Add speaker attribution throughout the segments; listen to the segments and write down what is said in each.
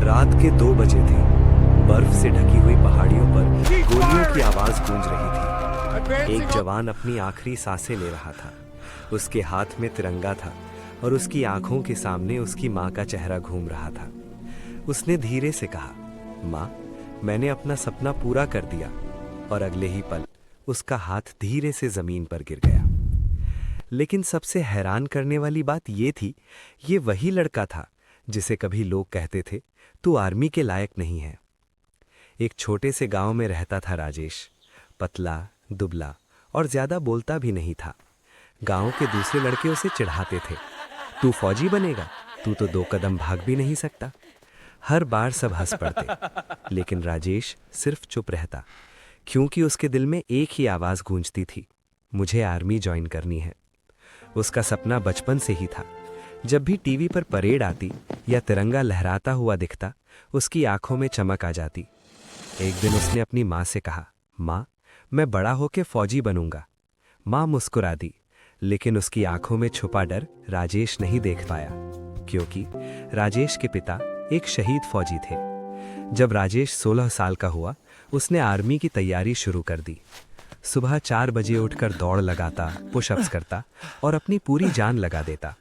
Speaker 1: रात के 2 बजे थे। बर्फ से ढकी हुई पहाड़ियों पर गोलियों की आवाज गूंज रही थी। एक जवान अपनी आखिरी सांसें ले रहा था। उसके हाथ में तिरंगा था और उसकी आंखों के सामने उसकी माँ का चेहरा घूम रहा था। उसने धीरे से कहा, माँ, मैंने अपना सपना पूरा कर दिया। और अगले ही पल उसका हाथ धीरे से जमीन पर गिर गया। लेकिन सबसे हैरान करने वाली बात ये थी, ये वही लड़का था जिसे कभी लोग कहते थे, तू आर्मी के लायक नहीं है। एक छोटे से गांव में रहता था राजेश। पतला, दुबला और ज्यादा बोलता भी नहीं था। गांव के दूसरे लड़के उसे चिढ़ाते थे, तू फौजी बनेगा, तू तो 2 कदम भाग भी नहीं सकता। हर बार सब हंस पड़ते, लेकिन राजेश सिर्फ चुप रहता, क्योंकि उसके दिल में एक ही आवाज गूंजती थी, मुझे आर्मी ज्वाइन करनी है। उसका सपना बचपन से ही था। जब भी टीवी पर परेड आती या तिरंगा लहराता हुआ दिखता, उसकी आंखों में चमक आ जाती। एक दिन उसने अपनी माँ से कहा, माँ, मैं बड़ा होकर फौजी बनूंगा। माँ मुस्कुरा दी, लेकिन उसकी आंखों में छुपा डर राजेश नहीं देख पाया, क्योंकि राजेश के पिता एक शहीद फौजी थे। जब राजेश 16 साल का हुआ, उसने आर्मी की तैयारी शुरू कर दी। सुबह 4 बजे उठकर दौड़ लगाता, पुशअप्स करता और अपनी पूरी जान लगा देता।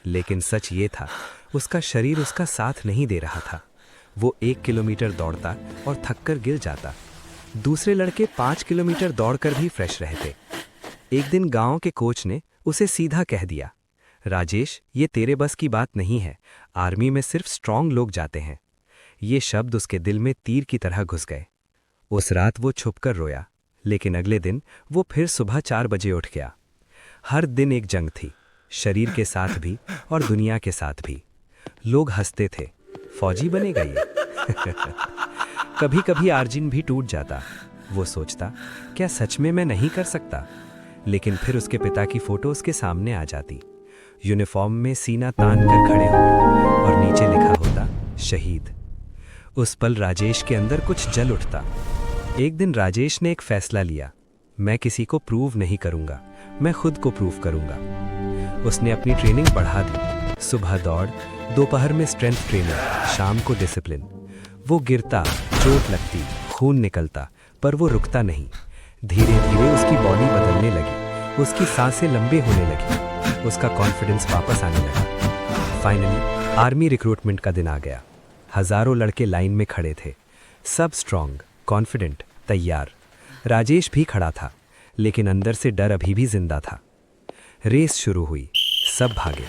Speaker 1: लेकिन सच ये था, उसका शरीर उसका साथ नहीं दे रहा था। वो 1 किलोमीटर दौड़ता और थककर गिर जाता। दूसरे लड़के 5 किलोमीटर दौड़कर भी फ्रेश रहते। एक दिन गांव के कोच ने उसे सीधा कह दिया, राजेश, ये तेरे बस की बात नहीं है, आर्मी में सिर्फ स्ट्रांग लोग जाते हैं। ये शब्द उसके दिल में तीर की तरह घुस गए। उस रात वो छुपकर रोया, लेकिन अगले दिन वो फिर सुबह 4 बजे उठ गया। हर दिन एक जंग थी, शरीर के साथ भी और दुनिया के साथ भी। लोग हंसते थे, फौजी बनेगा ये। कभी कभी आर्जिन भी टूट जाता। वो सोचता, क्या सच में मैं नहीं कर सकता? लेकिन फिर उसके पिता की फोटो उसके सामने आ जाती, यूनिफॉर्म में सीना तान कर खड़े हुए और नीचे लिखा होता, शहीद। उस पल राजेश के अंदर कुछ जल उठता। एक दिन राजेश ने एक फैसला लिया, मैं किसी को प्रूव नहीं करूंगा, मैं खुद को प्रूव करूंगा। उसने अपनी ट्रेनिंग बढ़ा दी। सुबह दौड़, दोपहर में स्ट्रेंथ ट्रेनिंग, शाम को डिसिप्लिन। वो गिरता, चोट लगती, खून निकलता, पर वो रुकता नहीं। धीरे धीरे उसकी बॉडी बदलने लगी, उसकी सांसें लंबे होने लगी, उसका कॉन्फिडेंस वापस आने लगा। फाइनली आर्मी रिक्रूटमेंट का दिन आ गया। हजारों लड़के लाइन में खड़े थे, सब स्ट्रांग, कॉन्फिडेंट, तैयार। राजेश भी खड़ा था, लेकिन अंदर से डर अभी भी जिंदा था। रेस शुरू हुई, सब भागे,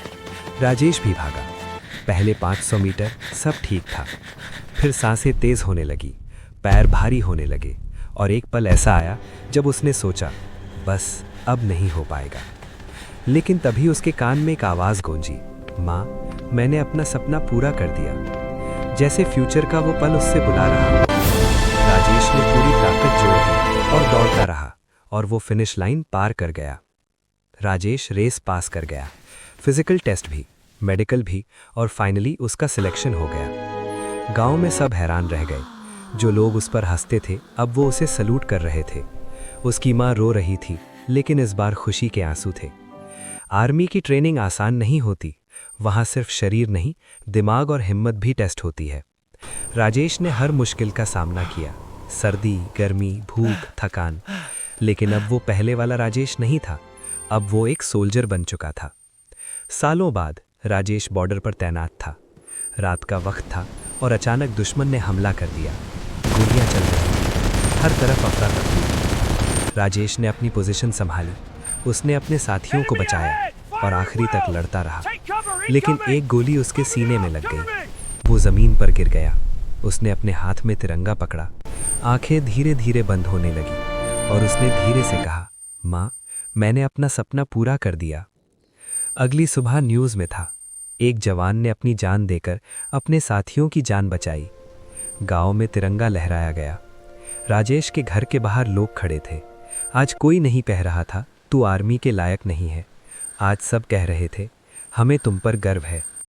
Speaker 1: राजेश भी भागा। पहले 500 मीटर सब ठीक था, फिर सांसें तेज होने लगी, पैर भारी होने लगे, और एक पल ऐसा आया जब उसने सोचा, बस अब नहीं हो पाएगा। लेकिन तभी उसके कान में एक आवाज गूंजी, माँ, मैंने अपना सपना पूरा कर दिया। जैसे फ्यूचर का वो पल उससे बुला रहा हो। राजेश ने पूरी ताकत जोड़ दी और दौड़ता रहा, और वो फिनिश लाइन पार कर गया। राजेश रेस पास कर गया, फिजिकल टेस्ट भी, मेडिकल भी, और फाइनली उसका सिलेक्शन हो गया। गांव में सब हैरान रह गए। जो लोग उस पर हंसते थे, अब वो उसे सलूट कर रहे थे। उसकी माँ रो रही थी, लेकिन इस बार खुशी के आंसू थे। आर्मी की ट्रेनिंग आसान नहीं होती, वहाँ सिर्फ शरीर नहीं, दिमाग और हिम्मत भी टेस्ट होती है। राजेश ने हर मुश्किल का सामना किया, सर्दी, गर्मी, भूख, थकान। लेकिन अब वो पहले वाला राजेश नहीं था, अब वो एक सोल्जर बन चुका था। सालों बाद राजेश बॉर्डर पर तैनात था। रात का वक्त था और अचानक दुश्मन ने हमला कर दिया। गोलियां चल रही थीं, हर तरफ अफरा तफरी। राजेश ने अपनी पोजीशन संभाली, उसने अपने साथियों को बचाया और आखिरी तक लड़ता रहा। लेकिन एक गोली उसके सीने में लग गई, वो जमीन पर गिर गया। उसने अपने हाथ में तिरंगा पकड़ा, आंखें धीरे धीरे बंद होने लगी, और उसने धीरे से कहा, माँ, मैंने अपना सपना पूरा कर दिया। अगली सुबह न्यूज़ में था, एक जवान ने अपनी जान देकर अपने साथियों की जान बचाई। गांव में तिरंगा लहराया गया। राजेश के घर के बाहर लोग खड़े थे। आज कोई नहीं कह रहा था, तू आर्मी के लायक नहीं है। आज सब कह रहे थे, हमें तुम पर गर्व है।